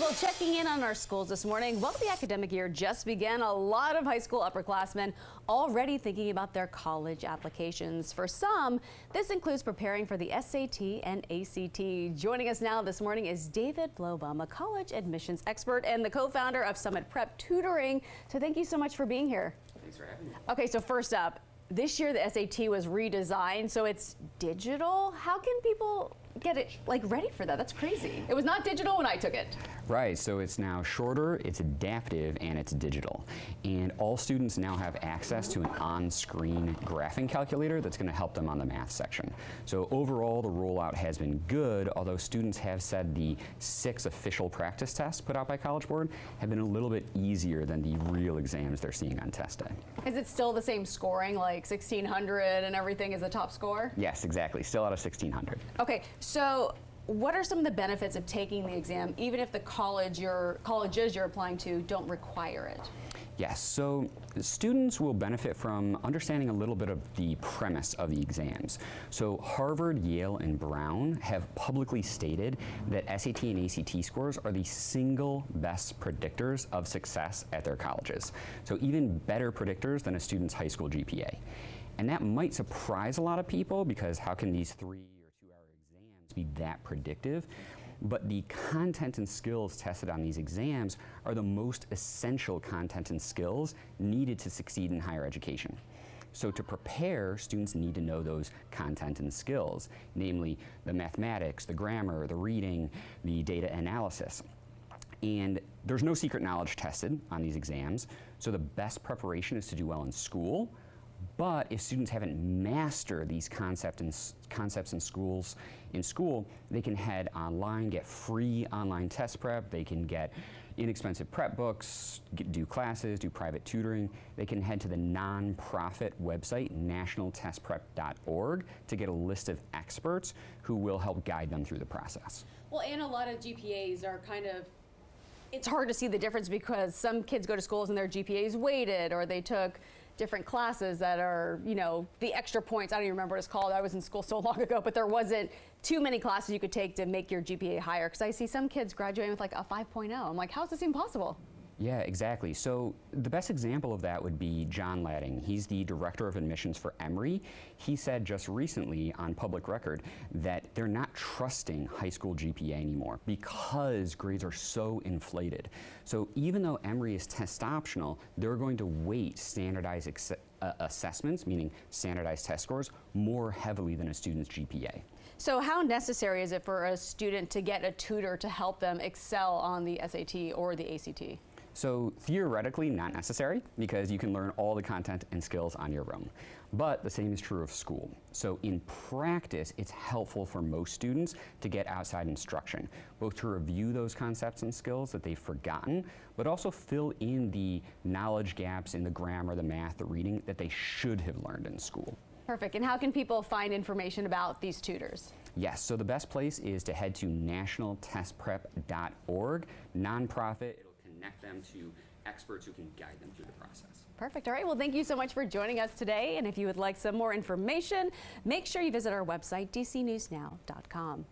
people checking in on our schools this morning. Well, the academic year just began. A lot of high school upperclassmen already thinking about their college applications. For some, this includes preparing for the SAT and ACT. Joining us now this morning is David Blobaum, a college admissions expert and the co-founder of Summit Prep Tutoring. So thank you so much for being here. Thanks for having me. Okay, so first up, this year the SAT was redesigned, so it's digital. How can people get it ready for that? That's crazy. It was not digital when I took it. Right, so it's now shorter, it's adaptive, and it's digital. And all students now have access to an on-screen graphing calculator that's going to help them on the math section. So overall, the rollout has been good, although students have said the 6 official practice tests put out by College Board have been a little bit easier than the real exams they're seeing on test day. Is it still the same scoring, like 1600 and everything is the top score? Yes, exactly, still out of 1600. Okay, so what are some of the benefits of taking the exam, even if the colleges you're applying to don't require it? Yes, so students will benefit from understanding a little bit of the premise of the exams. So Harvard, Yale, and Brown have publicly stated that SAT and ACT scores are the single best predictors of success at their colleges. So even better predictors than a student's high school GPA. And that might surprise a lot of people because how can these 3 or 2-hour exams be that predictive? But the content and skills tested on these exams are the most essential content and skills needed to succeed in higher education. So to prepare, students need to know those content and skills, namely the mathematics, the grammar, the reading, the data analysis. And there's no secret knowledge tested on these exams, so the best preparation is to do well in school. But if students haven't mastered these concepts in school, they can head online, get free online test prep, they can get inexpensive prep books, do classes, do private tutoring. They can head to the nonprofit website, nationaltestprep.org, to get a list of experts who will help guide them through the process. Well, and a lot of GPAs are it's hard to see the difference because some kids go to schools and their GPA is weighted, or they took different classes that are, the extra points. I don't even remember what it's called. I was in school so long ago, but there wasn't too many classes you could take to make your GPA higher. Because I see some kids graduating with like a 5.0. I'm like, how is this even possible? Yeah, exactly. So the best example of that would be John Ladding. He's the director of admissions for Emory. He said just recently on public record that they're not trusting high school GPA anymore because grades are so inflated. So even though Emory is test optional, they're going to weight standardized assessments, meaning standardized test scores, more heavily than a student's GPA. So how necessary is it for a student to get a tutor to help them excel on the SAT or the ACT? So theoretically not necessary because you can learn all the content and skills on your own. But the same is true of school. So in practice, it's helpful for most students to get outside instruction, both to review those concepts and skills that they've forgotten, but also fill in the knowledge gaps in the grammar, the math, the reading that they should have learned in school. Perfect. And how can people find information about these tutors? Yes, so the best place is to head to nationaltestprep.org, nonprofit. It'll connect them to experts who can guide them through the process. Perfect. All right. Well, thank you so much for joining us today. And if you would like some more information, make sure you visit our website, dcnewsnow.com.